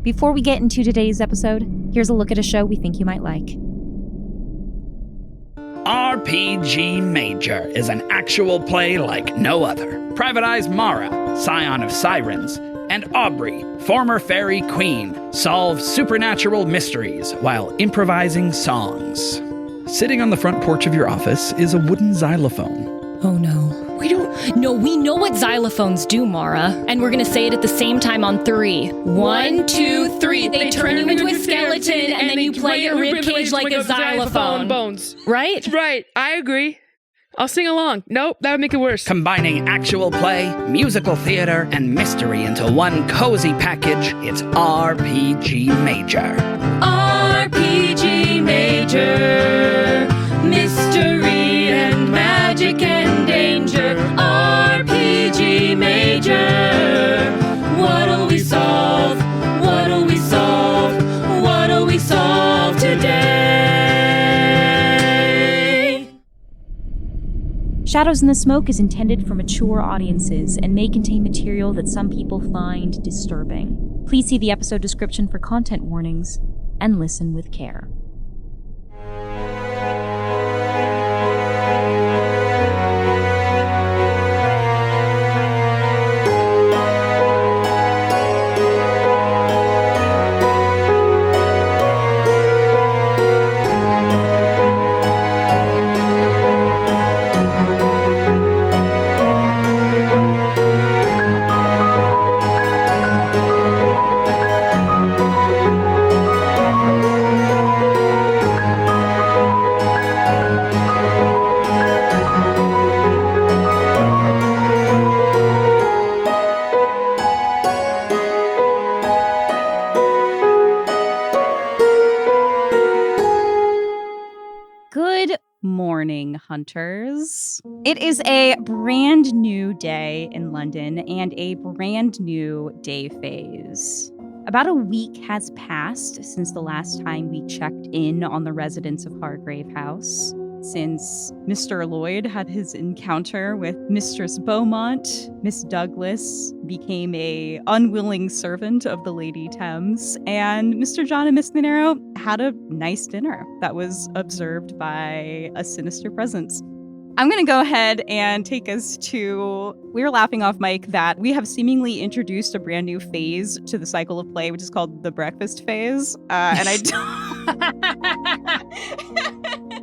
Before we get into today's episode, here's a look at a show we think you might like. RPG Major is an actual play like no other. Private Eyes Mara, scion of sirens, and Aubrey, former fairy queen, solve supernatural mysteries while improvising songs. Sitting on the front porch of your office is a wooden xylophone. Oh no. We know what xylophones do, Mara. And we're gonna say it at the same time on 3. 1, 2, 3. They turn you into a skeleton and then you play your ribcage like a xylophone. Bones. Right? Right, I agree. I'll sing along. Nope, that would make it worse. Combining actual play, musical theater, and mystery into one cozy package, it's RPG Major. RPG Major. Mystery and magic and danger. RPG Major. What'll we solve? What'll we solve? What'll we solve today? Shadows in the Smoke is intended for mature audiences and may contain material that some people find disturbing. Please see the episode description for content warnings and listen with care. Hunters. It is a brand new day in London and a brand new day phase. About a week has passed since the last time we checked in on the residents of Hargrave House, since Mr. Lloyd had his encounter with Mistress Beaumont. Miss Douglas became a unwilling servant of the Lady Thames, and Mr. John and Miss Thanero had a nice dinner that was observed by a sinister presence. I'm going to go ahead and take us to... We were laughing off mic that we have seemingly introduced a brand new phase to the cycle of play, which is called the breakfast phase. And I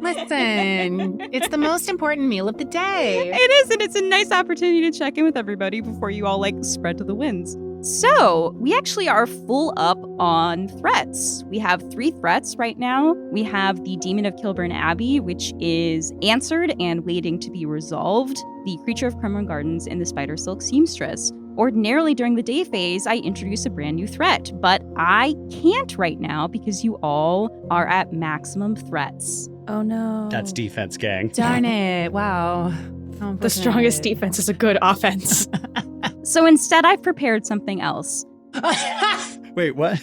Listen, it's the most important meal of the day. It is, and it's a nice opportunity to check in with everybody before you all, spread to the winds. So, we actually are full up on threats. We have 3 threats right now. We have the Demon of Kilburn Abbey, which is answered and waiting to be resolved, the Creature of Cremorne Gardens, and the Spider Silk Seamstress. Ordinarily, during the day phase, I introduce a brand new threat, but I can't right now because you all are at maximum threats. Oh no. That's defense, gang. Darn it. Wow. The strongest defense is a good offense. So instead, I've prepared something else. Wait, what?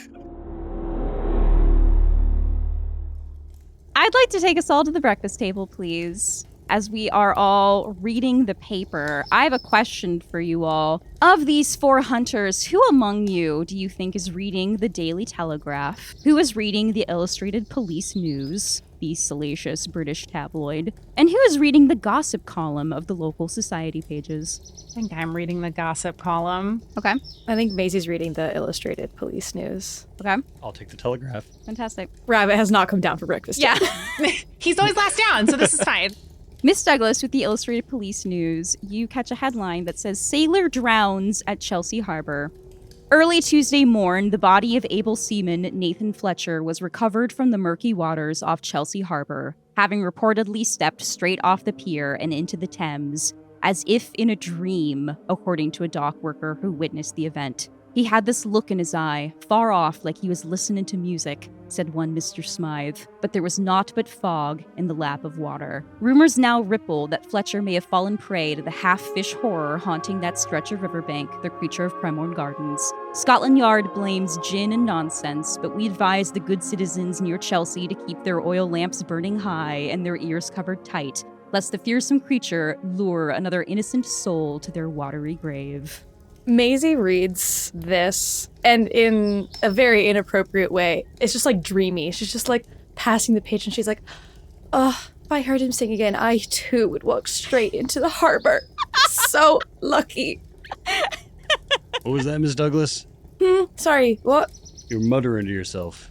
I'd like to take us all to the breakfast table, please. As we are all reading the paper, I have a question for you all. Of these 4 hunters, who among you do you think is reading the Daily Telegraph? Who is reading the Illustrated Police News, the salacious British tabloid? And who is reading the gossip column of the local society pages? I think I'm reading the gossip column. Okay. I think Maisie's reading the Illustrated Police News. Okay. I'll take the Telegraph. Fantastic. Rabbit has not come down for breakfast yet. Yeah. He's always last down, so this is fine. Miss Douglas with the Illustrated Police News, you catch a headline that says, Sailor drowns at Chelsea Harbor. Early Tuesday morn, the body of able seaman Nathan Fletcher was recovered from the murky waters off Chelsea Harbor, having reportedly stepped straight off the pier and into the Thames, as if in a dream, according to a dock worker who witnessed the event. He had this look in his eye, far off like he was listening to music, said one Mr. Smythe, but there was naught but fog in the lap of water. Rumors now ripple that Fletcher may have fallen prey to the half-fish horror haunting that stretch of riverbank, the Creature of Cremorne Gardens. Scotland Yard blames gin and nonsense, but we advise the good citizens near Chelsea to keep their oil lamps burning high and their ears covered tight, lest the fearsome creature lure another innocent soul to their watery grave. Maisie reads this, and in a very inappropriate way, it's just like dreamy. She's just like passing the page, and she's like, oh, if I heard him sing again, I too would walk straight into the harbor. So lucky. What was that, Miss Douglas? Sorry, what? You're muttering to yourself.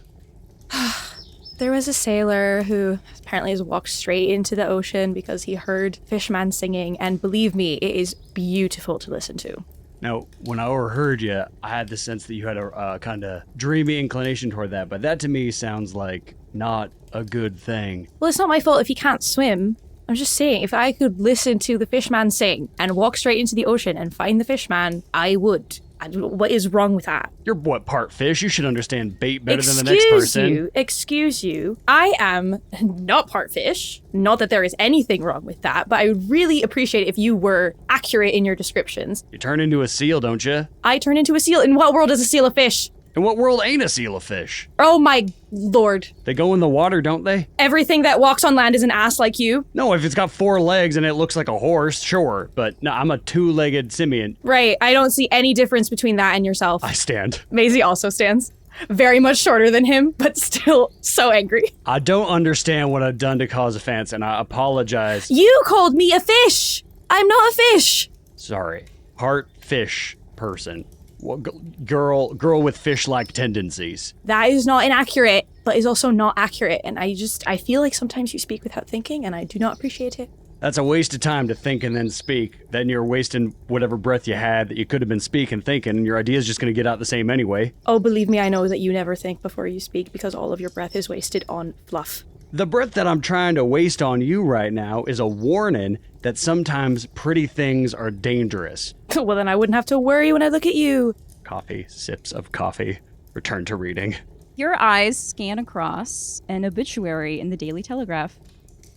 There was a sailor who apparently has walked straight into the ocean because he heard Fishman singing, and believe me, it is beautiful to listen to. Now, when I overheard you, I had the sense that you had a kind of dreamy inclination toward that, but that to me sounds like not a good thing. Well, it's not my fault if he can't swim. I'm just saying, if I could listen to the Fishman sing and walk straight into the ocean and find the Fishman, I would. What is wrong with that? You're what, part fish? You should understand bait better than the next person. Excuse you. I am not part fish. Not that there is anything wrong with that, but I would really appreciate it if you were accurate in your descriptions. You turn into a seal, don't you? I turn into a seal. In what world is a seal a fish? In what world ain't a seal a fish? Oh my lord. They go in the water, don't they? Everything that walks on land is an ass like you? No, if it's got 4 legs and it looks like a horse, sure. But no, I'm a 2-legged simian. Right, I don't see any difference between that and yourself. I stand. Maisie also stands. Very much shorter than him, but still so angry. I don't understand what I've done to cause offense, and I apologize. You called me a fish! I'm not a fish! Sorry. Part fish person. Well, girl with fish-like tendencies. That is not inaccurate, but is also not accurate. And I feel like sometimes you speak without thinking, and I do not appreciate it. That's a waste of time to think and then speak. Then you're wasting whatever breath you had that you could have been speaking, thinking, and your idea's just going to get out the same anyway. Oh, believe me, I know that you never think before you speak because all of your breath is wasted on fluff. The breath that I'm trying to waste on you right now is a warning that sometimes pretty things are dangerous. Well, then I wouldn't have to worry when I look at you. Coffee, sips of coffee, return to reading. Your eyes scan across an obituary in the Daily Telegraph.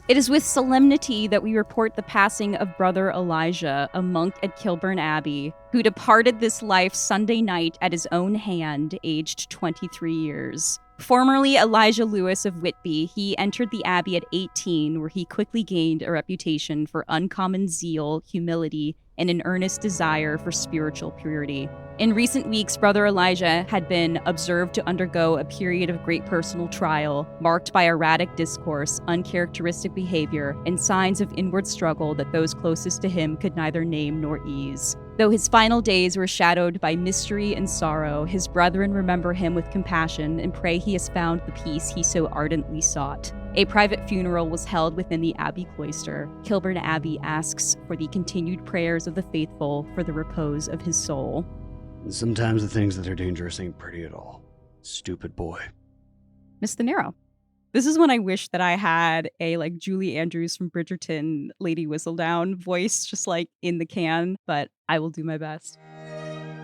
It is with solemnity that we report the passing of Brother Elijah, a monk at Kilburn Abbey, who departed this life Sunday night at his own hand, aged 23 years. Formerly Elijah Lewis of Whitby, he entered the Abbey at 18, where he quickly gained a reputation for uncommon zeal, humility, and an earnest desire for spiritual purity. In recent weeks, Brother Elijah had been observed to undergo a period of great personal trial, marked by erratic discourse, uncharacteristic behavior, and signs of inward struggle that those closest to him could neither name nor ease. Though his final days were shadowed by mystery and sorrow, his brethren remember him with compassion and pray he has found the peace he so ardently sought. A private funeral was held within the Abbey cloister. Kilburn Abbey asks for the continued prayers of the faithful for the repose of his soul. And sometimes the things that are dangerous ain't pretty at all. Stupid boy. Miss Thanero. This is when I wish that I had a Julie Andrews from Bridgerton Lady Whistledown voice just in the can, but I will do my best.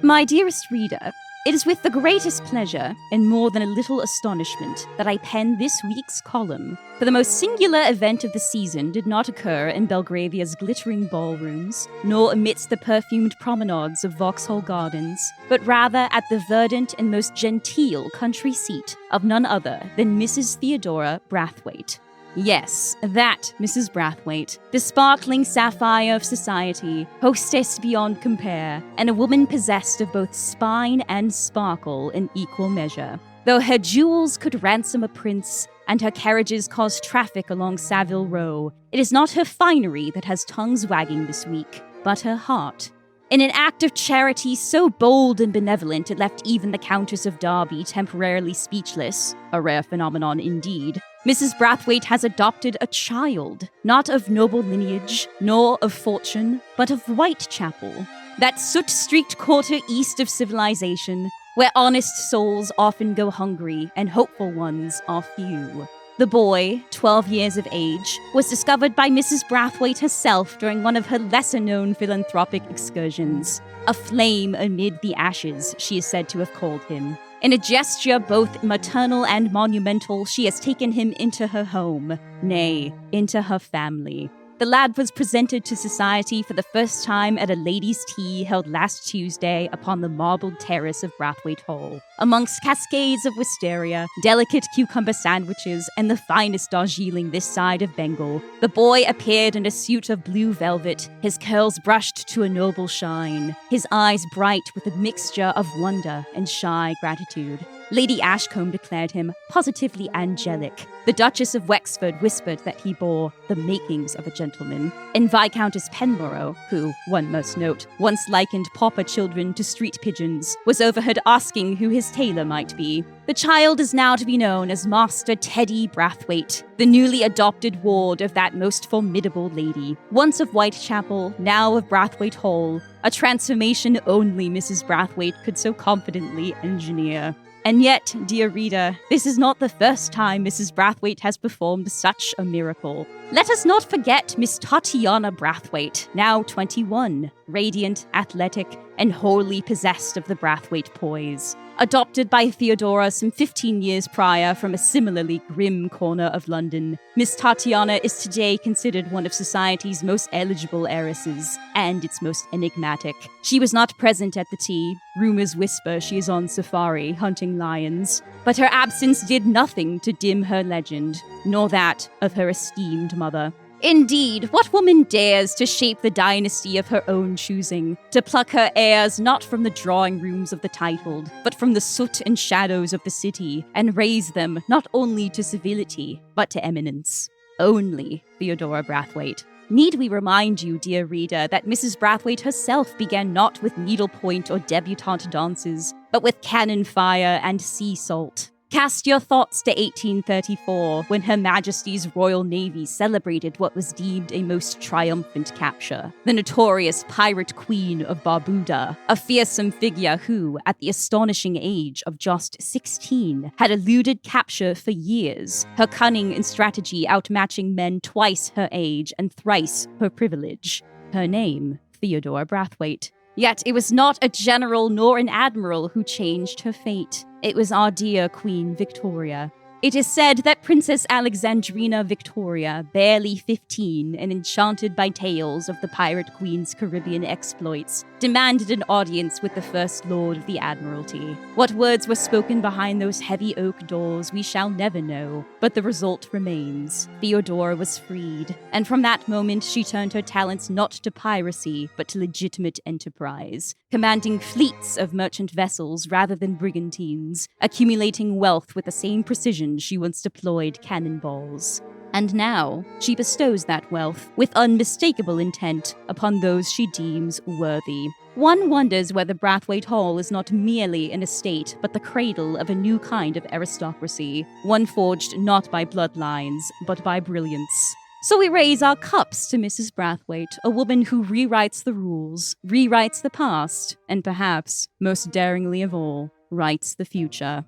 My dearest reader, it is with the greatest pleasure and more than a little astonishment that I pen this week's column. For the most singular event of the season did not occur in Belgravia's glittering ballrooms, nor amidst the perfumed promenades of Vauxhall Gardens, but rather at the verdant and most genteel country seat of none other than Mrs. Theodora Brathwaite. Yes, that Mrs. Brathwaite, the sparkling sapphire of society, hostess beyond compare, and a woman possessed of both spine and sparkle in equal measure. Though her jewels could ransom a prince, and her carriages cause traffic along Savile Row, it is not her finery that has tongues wagging this week, but her heart. In an act of charity so bold and benevolent it left even the Countess of Derby temporarily speechless, a rare phenomenon indeed, Mrs. Brathwaite has adopted a child, not of noble lineage, nor of fortune, but of Whitechapel, that soot-streaked quarter east of civilization, where honest souls often go hungry and hopeful ones are few. The boy, 12 years of age, was discovered by Mrs. Brathwaite herself during one of her lesser-known philanthropic excursions. A flame amid the ashes, she is said to have called him. In a gesture both maternal and monumental, she has taken him into her home, nay, into her family. The lad was presented to society for the first time at a ladies' tea held last Tuesday upon the marbled terrace of Brathwaite Hall. Amongst cascades of wisteria, delicate cucumber sandwiches, and the finest Darjeeling this side of Bengal, the boy appeared in a suit of blue velvet, his curls brushed to a noble shine, his eyes bright with a mixture of wonder and shy gratitude. Lady Ashcombe declared him positively angelic. The Duchess of Wexford whispered that he bore the makings of a gentleman. And Viscountess Penmorrow, who, one must note, once likened pauper children to street pigeons, was overheard asking who his tailor might be. The child is now to be known as Master Teddy Brathwaite, the newly adopted ward of that most formidable lady. Once of Whitechapel, now of Brathwaite Hall, a transformation only Mrs. Brathwaite could so confidently engineer. And yet, dear reader, this is not the first time Mrs. Brathwaite has performed such a miracle. Let us not forget Miss Tatiana Brathwaite, now 21, radiant, athletic, and wholly possessed of the Brathwaite poise. Adopted by Theodora some 15 years prior from a similarly grim corner of London, Miss Tatiana is today considered one of society's most eligible heiresses, and its most enigmatic. She was not present at the tea. Rumors whisper she is on safari, hunting lions. But her absence did nothing to dim her legend, nor that of her esteemed mother. Indeed, what woman dares to shape the dynasty of her own choosing, to pluck her heirs not from the drawing rooms of the titled, but from the soot and shadows of the city, and raise them not only to civility, but to eminence? Only Theodora Brathwaite. Need we remind you, dear reader, that Mrs. Brathwaite herself began not with needlepoint or debutante dances, but with cannon fire and sea salt? Cast your thoughts to 1834, when Her Majesty's Royal Navy celebrated what was deemed a most triumphant capture. The notorious pirate queen of Barbuda, a fearsome figure who, at the astonishing age of just 16, had eluded capture for years, her cunning and strategy outmatching men twice her age and thrice her privilege. Her name, Theodora Brathwaite. Yet it was not a general nor an admiral who changed her fate. It was our dear Queen Victoria. It is said that Princess Alexandrina Victoria, barely 15 and enchanted by tales of the Pirate Queen's Caribbean exploits, demanded an audience with the First Lord of the Admiralty. What words were spoken behind those heavy oak doors we shall never know, but the result remains. Theodora was freed, and from that moment she turned her talents not to piracy, but to legitimate enterprise, commanding fleets of merchant vessels rather than brigantines, accumulating wealth with the same precision she once deployed cannonballs. And now, she bestows that wealth, with unmistakable intent, upon those she deems worthy. One wonders whether Brathwaite Hall is not merely an estate, but the cradle of a new kind of aristocracy, one forged not by bloodlines, but by brilliance. So we raise our cups to Mrs. Brathwaite, a woman who rewrites the rules, rewrites the past, and perhaps, most daringly of all, writes the future.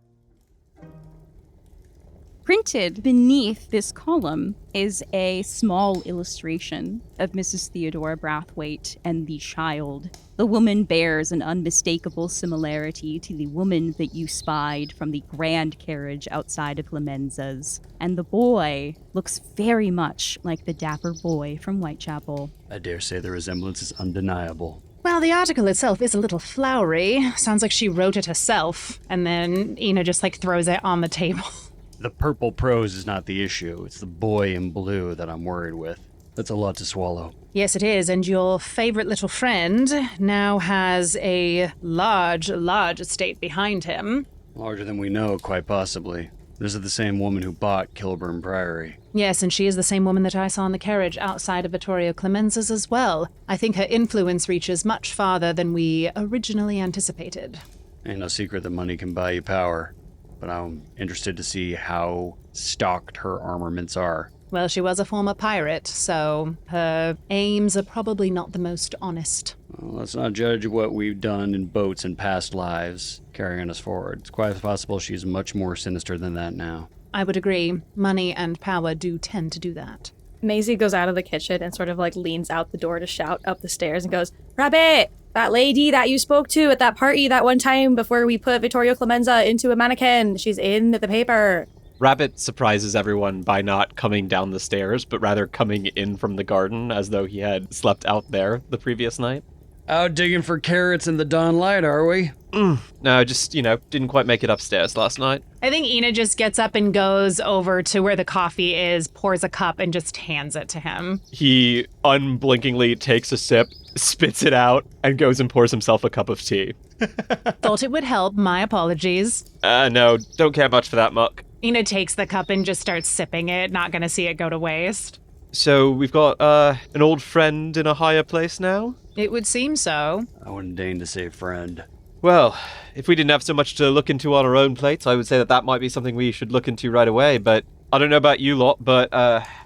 Printed beneath this column is a small illustration of Mrs. Theodora Brathwaite and the child. The woman bears an unmistakable similarity to the woman that you spied from the grand carriage outside of Clemenza's, and the boy looks very much like the dapper boy from Whitechapel. I dare say the resemblance is undeniable. Well, the article itself is a little flowery. Sounds like she wrote it herself, and then Ina just throws it on the table. The purple prose is not the issue. It's the boy in blue that I'm worried with. That's a lot to swallow. Yes, it is, and your favorite little friend now has a large estate behind him. Larger than we know, quite possibly. This is the same woman who bought Kilburn Priory. Yes, and she is the same woman that I saw in the carriage outside of Vittorio Clemenza's as well. I think her influence reaches much farther than we originally anticipated. Ain't no secret that money can buy you power. But I'm interested to see how stocked her armaments are. Well, she was a former pirate, so her aims are probably not the most honest. Well, let's not judge what we've done in boats in past lives carrying us forward. It's quite possible she's much more sinister than that now. I would agree. Money and power do tend to do that. Maisie goes out of the kitchen and sort of leans out the door to shout up the stairs and goes, Rabbit! That lady that you spoke to at that party that one time before we put Vittorio Clemenza into a mannequin. She's in the paper. Rabbit surprises everyone by not coming down the stairs, but rather coming in from the garden as though he had slept out there the previous night. Out digging for carrots in the dawn light, are we? No, just, didn't quite make it upstairs last night. I think Ina just gets up and goes over to where the coffee is, pours a cup, and just hands it to him. He unblinkingly takes a sip, spits it out, and goes and pours himself a cup of tea. Thought it would help. My apologies. No, don't care much for that muck. Ina takes the cup and just starts sipping it, not gonna see it go to waste. So we've got an old friend in a higher place now? It would seem so. I wouldn't deign to say friend. Well, if we didn't have so much to look into on our own plates, I would say that might be something we should look into right away, but I don't know about you lot, but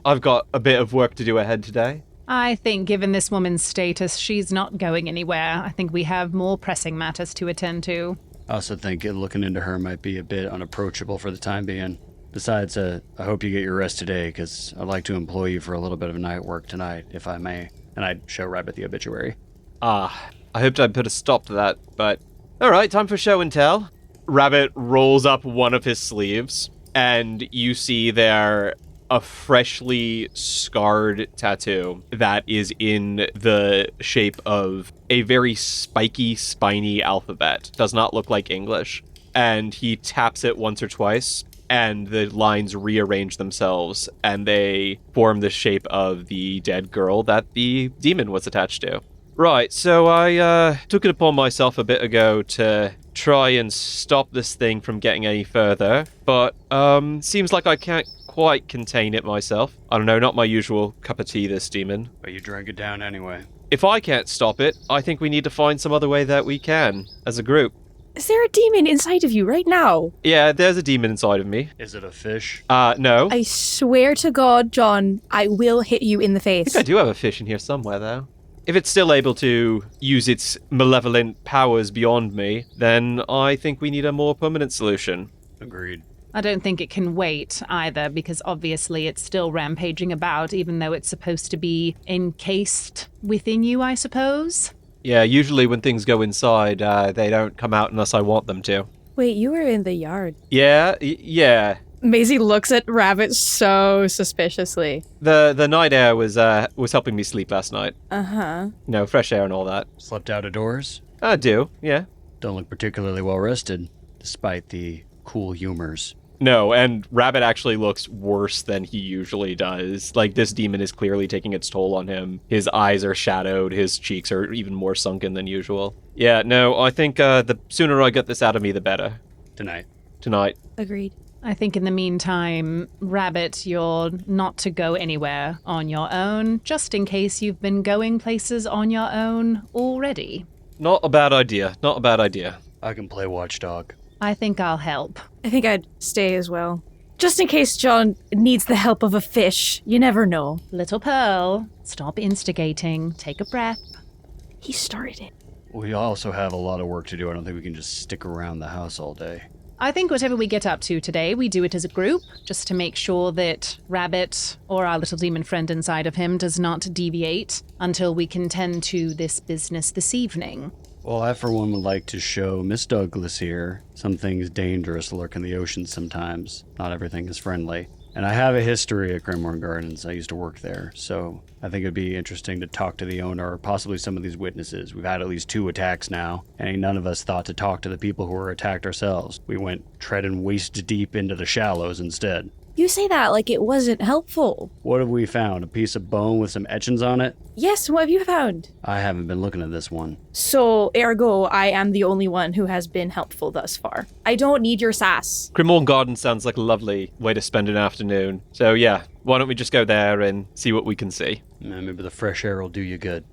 I've got a bit of work to do ahead today. I think given this woman's status, she's not going anywhere. I think we have more pressing matters to attend to. I also think looking into her might be a bit unapproachable for the time being. Besides, I hope you get your rest today, because I'd like to employ you for a little bit of night work tonight, if I may. And I'd show Rabbit the obituary. I hoped I'd put a stop to that, but... Alright, time for show and tell. Rabbit rolls up one of his sleeves, and you see there a freshly scarred tattoo that is in the shape of a very spiky, spiny alphabet. Does not look like English. And he taps it once or twice, and the lines rearrange themselves, and they form the shape of the dead girl that the demon was attached to. Right, so I took it upon myself a bit ago to try and stop this thing from getting any further, but seems like I can't quite contain it myself. I don't know, not my usual cup of tea, this demon. But you drank it down anyway. If I can't stop it, I think we need to find some other way that we can, as a group. Is there a demon inside of you right now? Yeah, there's a demon inside of me. Is it a fish? No. I swear to God, John, I will hit you in the I face. think I do have a fish in here somewhere, though. If it's still able to use its malevolent powers beyond me, then I think we need a more permanent solution. Agreed. I don't think it can wait either, because obviously it's still rampaging about, even though it's supposed to be encased within you, I suppose. Yeah, usually when things go inside, they don't come out unless I want them to. Wait, you were in the yard. Yeah, yeah. Maisie looks at Rabbit so suspiciously. The night air was helping me sleep last night. Uh-huh. Fresh air and all that. Slept out of doors? I do, yeah. Don't look particularly well rested, despite the cool humors. No, and Rabbit actually looks worse than he usually does. Like, this demon is clearly taking its toll on him. His eyes are shadowed, his cheeks are even more sunken than usual. Yeah, no, I think the sooner I get this out of me, the better. Tonight. Agreed. I think in the meantime, Rabbit, you're not to go anywhere on your own, just in case you've been going places on your own already. Not a bad idea. I can play watchdog. I think I'll help. I think I'd stay as well. Just in case John needs the help of a fish. You never know. Little Pearl, stop instigating. Take a breath. He started it. We also have a lot of work to do. I don't think we can just stick around the house all day. I think whatever we get up to today, we do it as a group, just to make sure that Rabbit, or our little demon friend inside of him, does not deviate until we can tend to this business this evening. Well, I for one would like to show Miss Douglas here some things dangerous lurk in the ocean sometimes. Not everything is friendly. And I have a history at Cremorne Gardens. I used to work there, so I think it'd be interesting to talk to the owner or possibly some of these witnesses. We've had at least 2 attacks now, and ain't none of us thought to talk to the people who were attacked ourselves. We went treading waist deep into the shallows instead. You say that like it wasn't helpful. What have we found? A piece of bone with some etchings on it? Yes, what have you found? I haven't been looking at this one. So, ergo, I am the only one who has been helpful thus far. I don't need your sass. Cremorne Garden sounds like a lovely way to spend an afternoon. So yeah, why don't we just go there and see what we can see? Maybe the fresh air will do you good.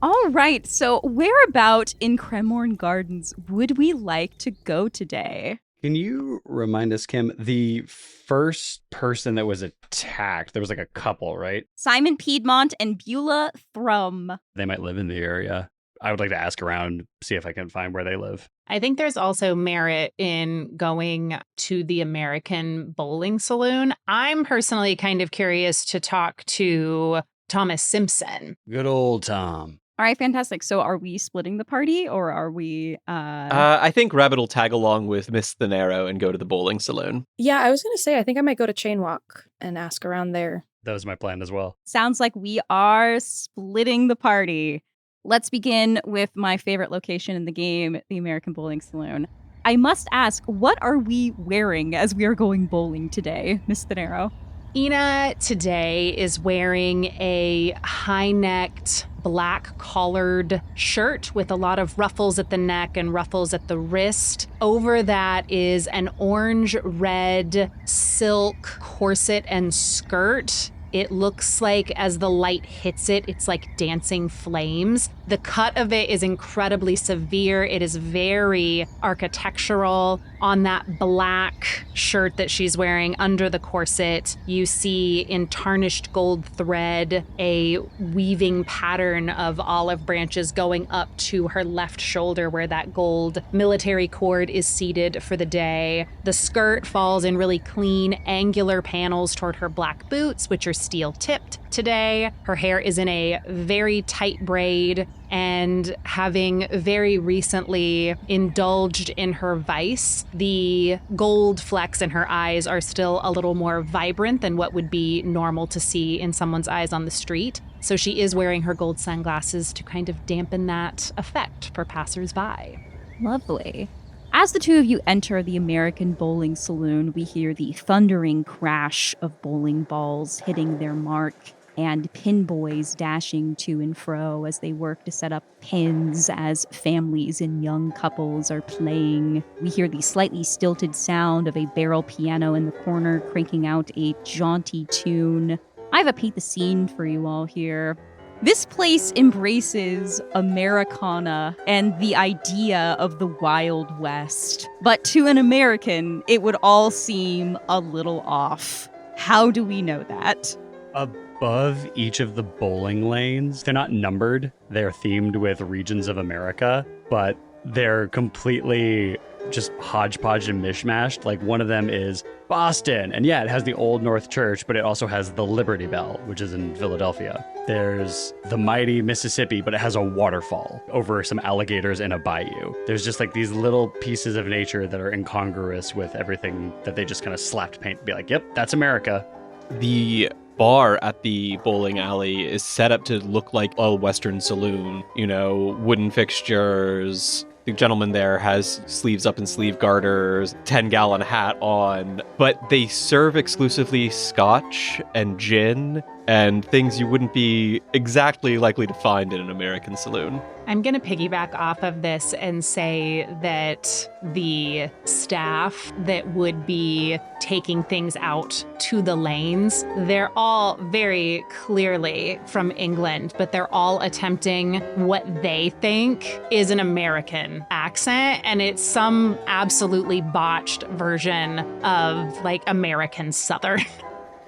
All right, so whereabout in Cremorne Gardens would we like to go today? Can you remind us, Kim, the first person that was attacked, there was like a couple, right? Simon Piedmont and Beulah Thrum. They might live in the area. I would like to ask around, see if I can find where they live. I think there's also merit in going to the American Bowling Saloon. I'm personally kind of curious to talk to Thomas Simpson. Good old Tom. All right, fantastic. So are we splitting the party or are we I think Rabbit will tag along with Miss Thanero and go to the bowling saloon. Yeah, I was going to say, I think I might go to Cheyne Walk and ask around there. That was my plan as well. Sounds like we are splitting the party. Let's begin with my favorite location in the game, the American Bowling Saloon. I must ask, what are we wearing as we are going bowling today, Miss Thanero? Ina today is wearing a high-necked, black-collared shirt with a lot of ruffles at the neck and ruffles at the wrist. Over that is an orange-red silk corset and skirt. It looks like as the light hits it, it's like dancing flames. The cut of it is incredibly severe. It is very architectural. On that black shirt that she's wearing under the corset, you see in tarnished gold thread a weaving pattern of olive branches going up to her left shoulder where that gold military cord is seated for the day. The skirt falls in really clean, angular panels toward her black boots, which are steel tipped today. Her hair is in a very tight braid, and having very recently indulged in her vice, the gold flecks in her eyes are still a little more vibrant than what would be normal to see in someone's eyes on the street. So she is wearing her gold sunglasses to kind of dampen that effect for passersby. Lovely. As the two of you enter the American Bowling Saloon, we hear the thundering crash of bowling balls hitting their mark and pin boys dashing to and fro as they work to set up pins as families and young couples are playing. We hear the slightly stilted sound of a barrel piano in the corner cranking out a jaunty tune. I have a paint the scene for you all here. This place embraces Americana and the idea of the Wild West. But to an American, it would all seem a little off. How do we know that? Above each of the bowling lanes, they're not numbered. They're themed with regions of America, but they're completely just hodgepodge and mishmashed. Like one of them is Boston, and yeah, it has the Old North Church, but it also has the Liberty Bell, which is in Philadelphia. There's the mighty Mississippi, but it has a waterfall over some alligators in a bayou. There's just like these little pieces of nature that are incongruous with everything that they just kind of slapped paint and be like, yep, that's America. The bar at the bowling alley is set up to look like a Western saloon, you know, wooden fixtures. The gentleman there has sleeves up and sleeve garters, 10-gallon hat on, but they serve exclusively scotch and gin and things you wouldn't be exactly likely to find in an American saloon. I'm going to piggyback off of this and say that the staff that would be taking things out to the lanes, they're all very clearly from England, but they're all attempting what they think is an American accent, and it's some absolutely botched version of like American Southern.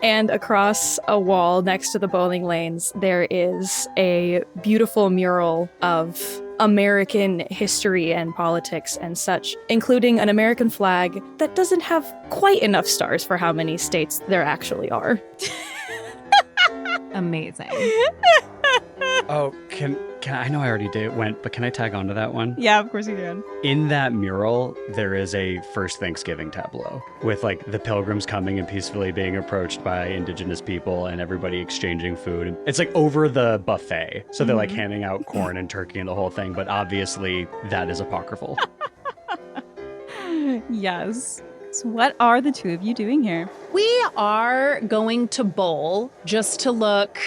And across a wall next to the bowling lanes, there is a beautiful mural of American history and politics and such, including an American flag that doesn't have quite enough stars for how many states there actually are. Amazing. Oh, can I know I already went, but can I tag onto that one? Yeah, of course you can. In that mural, there is a first Thanksgiving tableau with like the pilgrims coming and peacefully being approached by indigenous people and everybody exchanging food. It's like over the buffet. So they're like handing out corn and turkey and the whole thing, but obviously that is apocryphal. Yes. So what are the two of you doing here? We are going to bowl just to look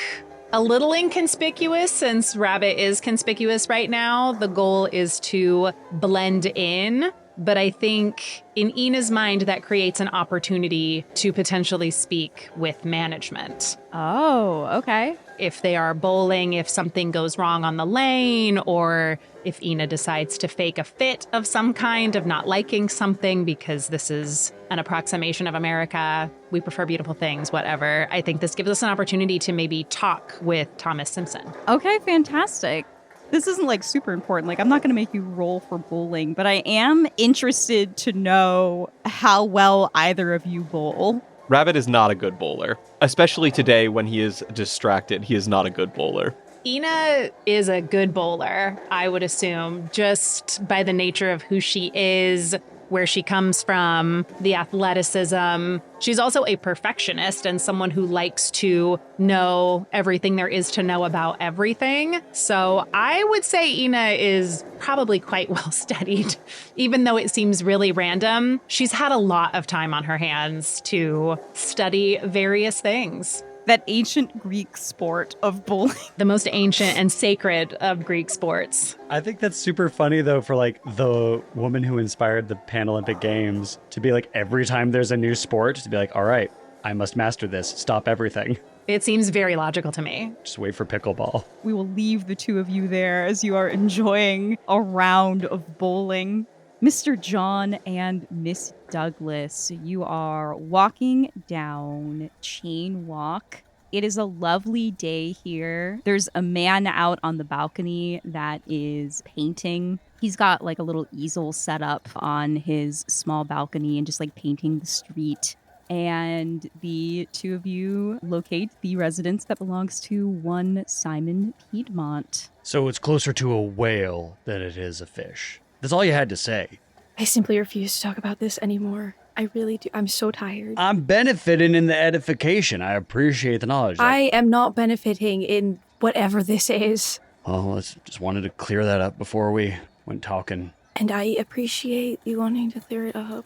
a little inconspicuous since Rabbit is conspicuous right now. The goal is to blend in, but I think in Ina's mind that creates an opportunity to potentially speak with management. Oh, okay. If they are bowling, if something goes wrong on the lane, or if Ina decides to fake a fit of some kind of not liking something because this is an approximation of America, we prefer beautiful things, whatever. I think this gives us an opportunity to maybe talk with Thomas Simpson. Okay, fantastic. This isn't like super important. Like, I'm not going to make you roll for bowling, but I am interested to know how well either of you bowl. Rabbit is not a good bowler. Especially today when he is distracted, he is not a good bowler. Ina is a good bowler, I would assume, just by the nature of who she is, where she comes from, the athleticism. She's also a perfectionist and someone who likes to know everything there is to know about everything. So I would say Ina is probably quite well studied, even though it seems really random. She's had a lot of time on her hands to study various things. That ancient Greek sport of bowling. The most ancient and sacred of Greek sports. I think that's super funny, though, for like the woman who inspired the Pan-Olympic Games to be like, every time there's a new sport, to be like, all right, I must master this. Stop everything. It seems very logical to me. Just wait for pickleball. We will leave the two of you there as you are enjoying a round of bowling. Mr. John and Miss Douglas, you are walking down Cheyne Walk. It is a lovely day here. There's a man out on the balcony that is painting. He's got like a little easel set up on his small balcony and just like painting the street. And the two of you locate the residence that belongs to one Simon Piedmont. So it's closer to a whale than it is a fish. That's all you had to say. I simply refuse to talk about this anymore. I really do. I'm so tired. I'm benefiting in the edification. I appreciate the knowledge. I am not benefiting in whatever this is. Well, just wanted to clear that up before we went talking. And I appreciate you wanting to clear it up.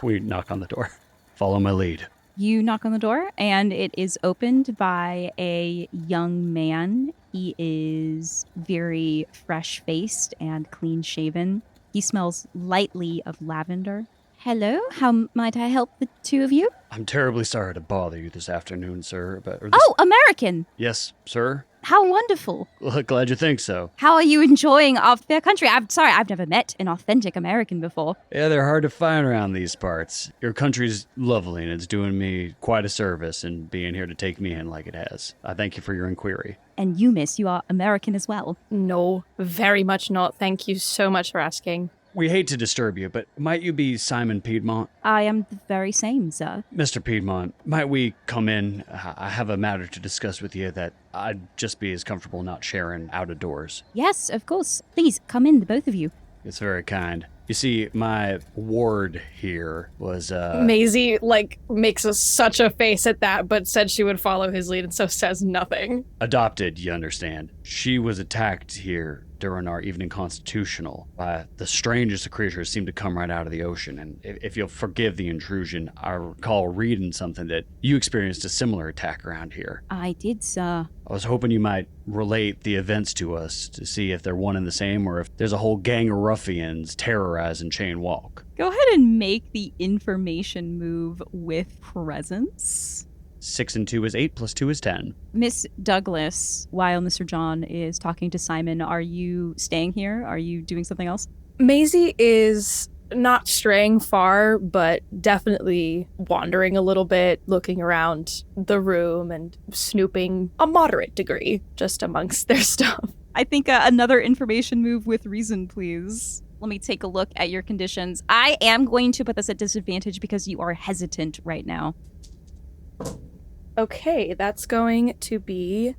We knock on the door. Follow my lead. You knock on the door, and it is opened by a young man. He is very fresh-faced and clean-shaven. He smells lightly of lavender. Hello, how might I help the two of you? I'm terribly sorry to bother you this afternoon, sir. Oh, American! Yes, sir. How wonderful. Well, glad you think so. How are you enjoying their country? I'm sorry, I've never met an authentic American before. Yeah, they're hard to find around these parts. Your country's lovely, and it's doing me quite a service in being here to take me in like it has. I thank you for your inquiry. And you, miss, you are American as well. No, very much not. Thank you so much for asking. We hate to disturb you, but might you be Simon Piedmont? I am the very same, sir. Mr. Piedmont, might we come in? I have a matter to discuss with you that I'd just be as comfortable not sharing out of doors. Yes, of course. Please, come in, the both of you. It's very kind. You see, my ward here was, Maisie, makes such a face at that, but said she would follow his lead and so says nothing. adopted, you understand. She was attacked here during our evening constitutional by the strangest of creatures seemed to come right out of the ocean. And if you'll forgive the intrusion, I recall reading something that you experienced a similar attack around here. I did, sir. I was hoping you might relate the events to us to see if they're one and the same or if there's a whole gang of ruffians terrorizing Cheyne Walk. Go ahead and make the information move with presence. 6 and 2 is 8, plus 2 is 10. Miss Douglas, while Mr. John is talking to Simon, are you staying here? Are you doing something else? Maisie is not straying far, but definitely wandering a little bit, looking around the room and snooping a moderate degree just amongst their stuff. I think another information move with reason, please. Let me take a look at your conditions. I am going to put this at disadvantage because you are hesitant right now. Okay, that's going to be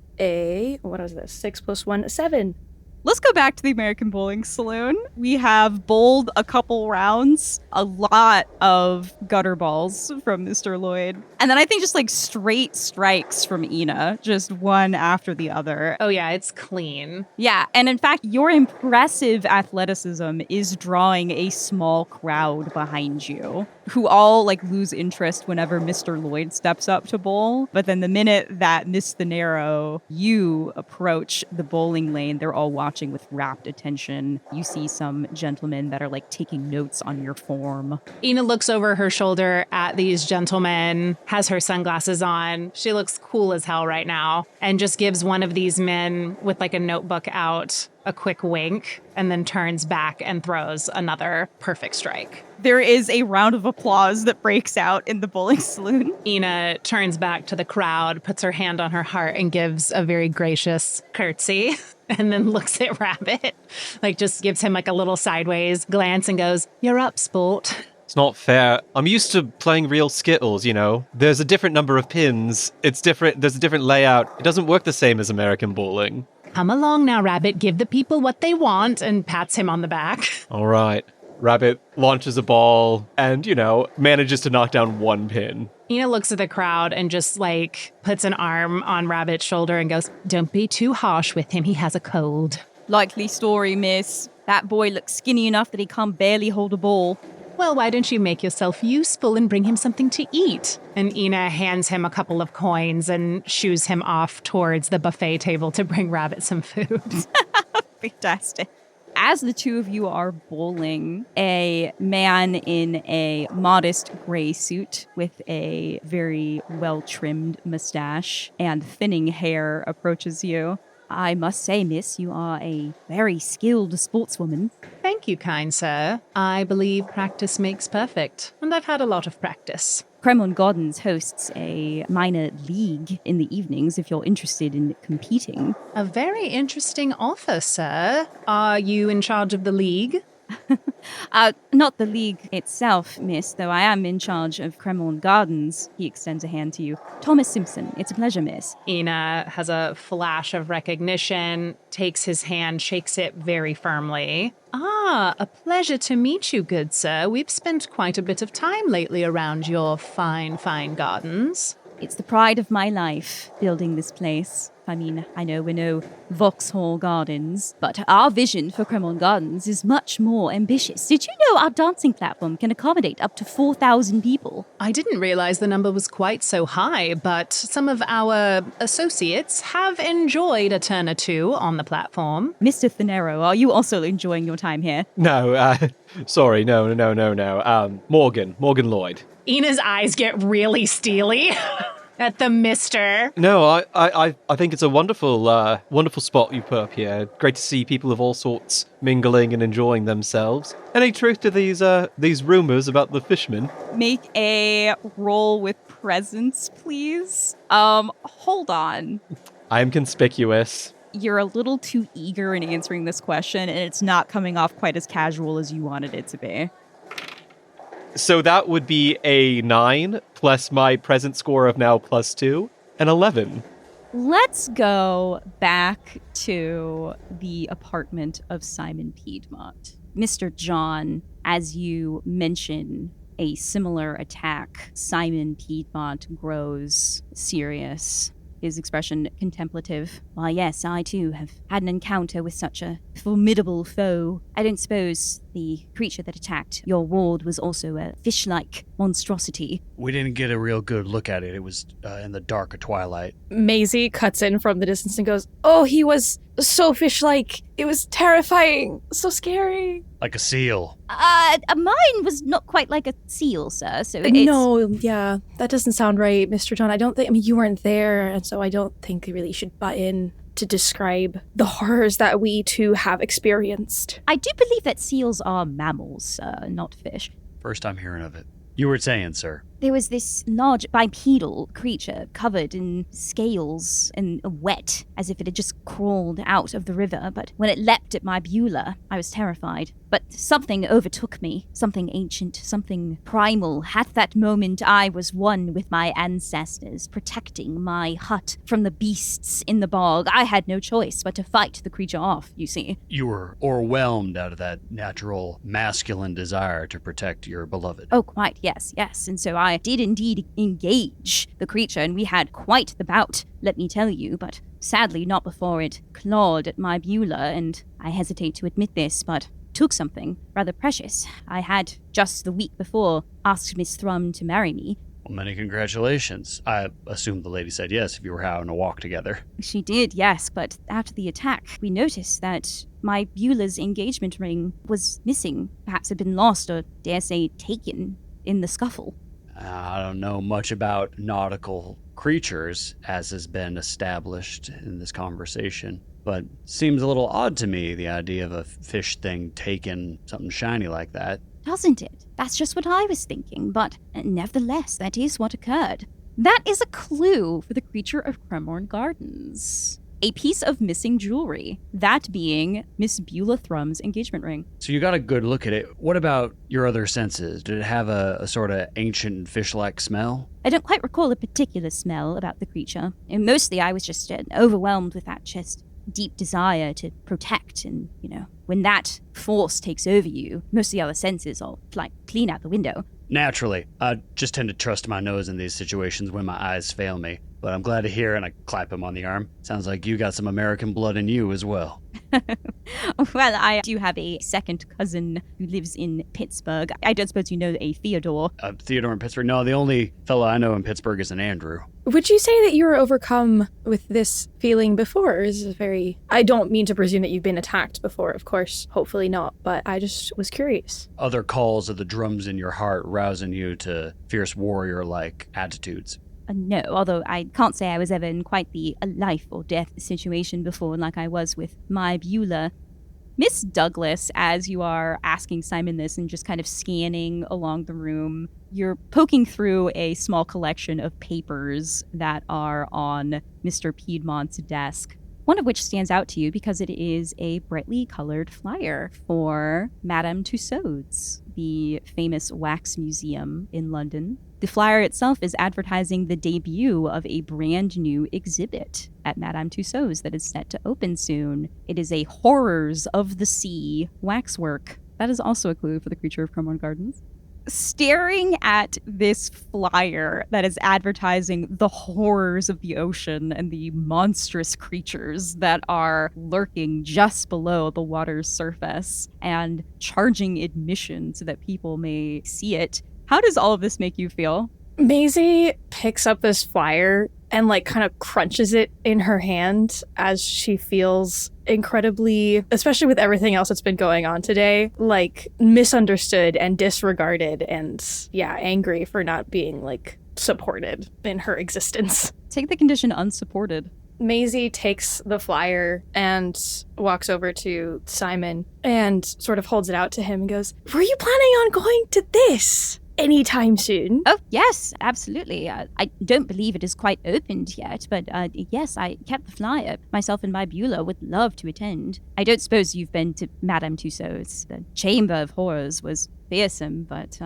what is this? 6 + 1, 7. Let's go back to the American Bowling Saloon. We have bowled a couple rounds, a lot of gutter balls from Mr. Lloyd. And then I think just straight strikes from Ina, just one after the other. Oh yeah, it's clean. Yeah, and in fact, your impressive athleticism is drawing a small crowd behind you, who all lose interest whenever Mr. Lloyd steps up to bowl. But then the minute that Miss Thanero, you approach the bowling lane, they're all watching with rapt attention. You see some gentlemen that are taking notes on your form. Ina looks over her shoulder at these gentlemen, has her sunglasses on. She looks cool as hell right now, and just gives one of these men with a notebook out a quick wink, and then turns back and throws another perfect strike. There is a round of applause that breaks out in the bowling saloon. Ina turns back to the crowd, puts her hand on her heart, and gives a very gracious curtsy, and then looks at Rabbit, just gives him a little sideways glance and goes, "You're up, sport." It's not fair. I'm used to playing real Skittles, you know. There's a different number of pins. It's different. There's a different layout. It doesn't work the same as American bowling. Come along now, Rabbit. Give the people what they want, and pats him on the back. All right. Rabbit launches a ball and, manages to knock down one pin. Ina looks at the crowd and just, puts an arm on Rabbit's shoulder and goes, "Don't be too harsh with him. He has a cold." Likely story, miss. That boy looks skinny enough that he can't barely hold a ball. Well, why don't you make yourself useful and bring him something to eat? And Ina hands him a couple of coins and shoos him off towards the buffet table to bring Rabbit some food. Fantastic. As the two of you are bowling, a man in a modest gray suit with a very well-trimmed mustache and thinning hair approaches you. I must say, miss, you are a very skilled sportswoman. Thank you, kind sir. I believe practice makes perfect, and I've had a lot of practice. Cremon Gardens hosts a minor league in the evenings if you're interested in competing. A very interesting offer, sir. Are you in charge of the league? Not the league itself, miss, though I am in charge of Cremon Gardens. He extends a hand to you. Thomas Simpson, it's a pleasure, miss. Ina has a flash of recognition, takes his hand, shakes it very firmly. Ah, a pleasure to meet you, good sir. We've spent quite a bit of time lately around your fine, fine gardens. It's the pride of my life, building this place. I mean, I know we're no Vauxhall Gardens, but our vision for Cremon Gardens is much more ambitious. Did you know our dancing platform can accommodate up to 4,000 people? I didn't realize the number was quite so high, but some of our associates have enjoyed a turn or two on the platform. Mr. Thanero, are you also enjoying your time here? No, sorry, no. Morgan Lloyd. Ina's eyes get really steely at the mister. No, I think it's a wonderful spot you put up here. Great to see people of all sorts mingling and enjoying themselves. Any truth to these rumors about the fishmen? Make a roll with presence, please. Hold on. I am conspicuous. You're a little too eager in answering this question, and it's not coming off quite as casual as you wanted it to be. So that would be a 9 plus my present score of now +2, an 11. Let's go back to the apartment of Simon Piedmont. Mr. John, as you mention a similar attack, Simon Piedmont grows serious. His expression contemplative. Why, yes, I too have had an encounter with such a formidable foe. I don't suppose the creature that attacked your ward was also a fish-like monstrosity. We didn't get a real good look at it. It was in the dark of twilight. Maisie cuts in from the distance and goes, "Oh, he was so fish-like. It was terrifying. So scary." Like a seal. Mine was not quite like a seal, sir, so it's... No, yeah, that doesn't sound right, Mr. John. You weren't there, and so I don't think you really should butt in to describe the horrors that we too have experienced. I do believe that seals are mammals, sir, not fish. First time hearing of it. You were saying, sir. There was this large bipedal creature covered in scales and wet, as if it had just crawled out of the river, but when it leapt at my Beulah, I was terrified. But something overtook me, something ancient, something primal. At that moment, I was one with my ancestors, protecting my hut from the beasts in the bog. I had no choice but to fight the creature off, you see. You were overwhelmed out of that natural masculine desire to protect your beloved. Oh, quite, yes. And so I did indeed engage the creature, and we had quite the bout, let me tell you, but sadly not before it clawed at my Beulah, and I hesitate to admit this, but took something rather precious. I had, just the week before, asked Miss Thrum to marry me. Well, many congratulations. I assume the lady said yes if you were having a walk together. She did, yes, but after the attack, we noticed that my Beulah's engagement ring was missing. Perhaps had been lost, or dare say taken, in the scuffle. I don't know much about nautical creatures, as has been established in this conversation, but seems a little odd to me, the idea of a fish thing taking something shiny like that. Doesn't it? That's just what I was thinking, but nevertheless, that is what occurred. That is a clue for the creature of Cremorne Gardens. a piece of missing jewelry, that being Miss Beulah Thrum's engagement ring. So you got a good look at it. What about your other senses? Did it have a sort of ancient fish-like smell? I don't quite recall a particular smell about the creature. And mostly I was just overwhelmed with that just deep desire to protect. And, when that force takes over you, most of the other senses all fly clean out the window. Naturally. I just tend to trust my nose in these situations when my eyes fail me. But I'm glad to hear, and I clap him on the arm. Sounds like you got some American blood in you as well. Well, I do have a second cousin who lives in Pittsburgh. I don't suppose you know a Theodore. Theodore in Pittsburgh? No, the only fellow I know in Pittsburgh is an Andrew. Would you say that you were overcome with this feeling before? I don't mean to presume that you've been attacked before, of course. Hopefully not, but I just was curious. Other calls of the drums in your heart rousing you to fierce warrior-like attitudes. No, although I can't say I was ever in quite the life or death situation before like I was with my Beulah. Miss Douglas, as you are asking Simon this and just kind of scanning along the room, you're poking through a small collection of papers that are on Mr. Piedmont's desk. One of which stands out to you because it is a brightly colored flyer for Madame Tussauds, the famous wax museum in London. The flyer itself is advertising the debut of a brand new exhibit at Madame Tussauds that is set to open soon. It is a Horrors of the Sea waxwork. That is also a clue for the creature of Cromorne Gardens. Staring at this flyer that is advertising the horrors of the ocean and the monstrous creatures that are lurking just below the water's surface and charging admission so that people may see it. How does all of this make you feel? Maisie picks up this flyer and kind of crunches it in her hand as she feels incredibly, especially with everything else that's been going on today, misunderstood and disregarded and angry for not being supported in her existence. Take the condition unsupported. Maisie takes the flyer and walks over to Simon and sort of holds it out to him and goes, "Were you planning on going to this anytime soon?" Oh, yes, absolutely. I don't believe it is quite opened yet, but yes, I kept the flyer. Myself and my Beulah would love to attend. I don't suppose you've been to Madame Tussauds. The Chamber of Horrors was fearsome, but,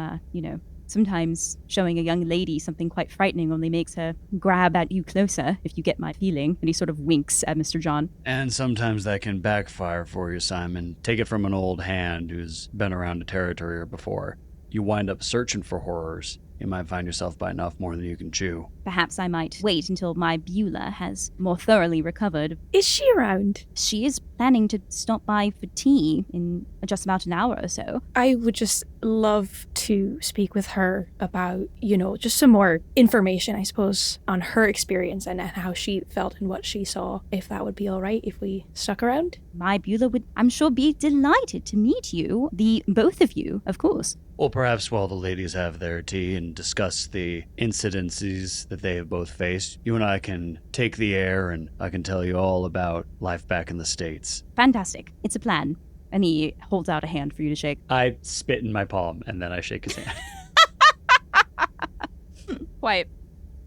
sometimes showing a young lady something quite frightening only makes her grab at you closer, if you get my feeling. And he sort of winks at Mr. John. And sometimes that can backfire for you, Simon. Take it from an old hand who's been around a territory before. You wind up searching for horrors. You might find yourself biting off more than you can chew. Perhaps I might wait until my Beulah has more thoroughly recovered. Is she around? She is planning to stop by for tea in just about an hour or so. I would just love to speak with her about, just some more information, I suppose, on her experience and how she felt and what she saw, if that would be all right if we stuck around. My Beulah would, I'm sure, be delighted to meet you, the both of you, of course. Well, perhaps while the ladies have their tea and discuss the incidences that they have both faced, you and I can take the air and I can tell you all about life back in the States. Fantastic. It's a plan. And he holds out a hand for you to shake. I spit in my palm and then I shake his hand. Quite.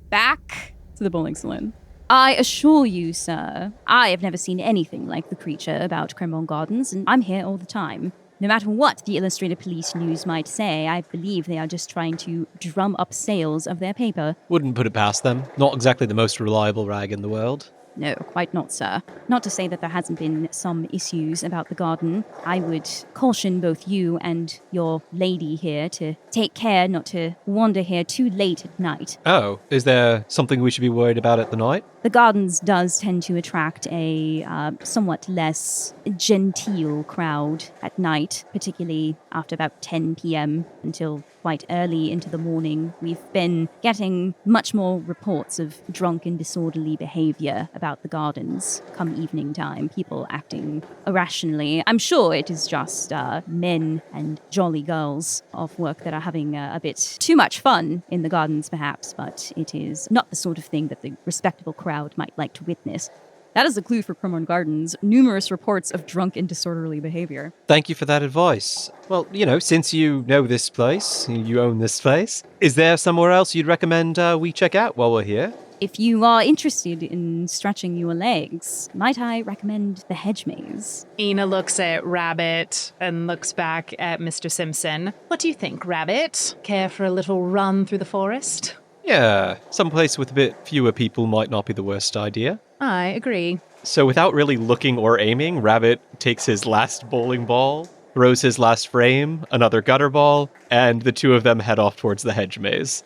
Back to the bowling saloon. I assure you, sir, I have never seen anything like the creature about Cromorne Gardens, and I'm here all the time. No matter what the Illustrated Police News might say, I believe they are just trying to drum up sales of their paper. Wouldn't put it past them. Not exactly the most reliable rag in the world. No, quite not, sir. Not to say that there hasn't been some issues about the garden. I would caution both you and your lady here to take care not to wander here too late at night. Oh, is there something we should be worried about at the night? The gardens does tend to attract a somewhat less genteel crowd at night, particularly after about 10 p.m. until quite early into the morning. We've been getting much more reports of drunk and disorderly behavior about the gardens come evening time, people acting irrationally. I'm sure it is just men and jolly girls off work that are having a bit too much fun in the gardens, perhaps, but it is not the sort of thing that the respectable crowd might like to witness. That is a clue for Cromorne Gardens. Numerous reports of drunk and disorderly behavior. Thank you for that advice. Well, since you know this place, you own this place, is there somewhere else you'd recommend we check out while we're here? If you are interested in stretching your legs, might I recommend the hedge maze? Ina looks at Rabbit and looks back at Mr. Simpson. What do you think, Rabbit? Care for a little run through the forest? Yeah, someplace with a bit fewer people might not be the worst idea. I agree. So without really looking or aiming, Rabbit takes his last bowling ball, throws his last frame, another gutter ball, and the two of them head off towards the hedge maze.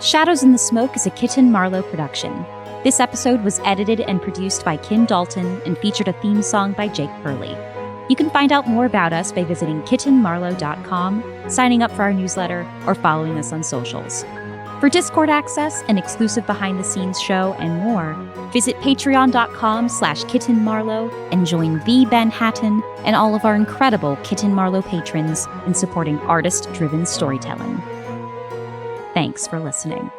Shadows in the Smoke is a Kitten Marlowe production. This episode was edited and produced by Kim Dalton and featured a theme song by Jake Pierle. You can find out more about us by visiting kittenmarlowe.com, signing up for our newsletter, or following us on socials. For Discord access, an exclusive behind-the-scenes show, and more, visit patreon.com/kittenmarlowe and join the Ben Hatton and all of our incredible Kitten Marlowe patrons in supporting artist-driven storytelling. Thanks for listening.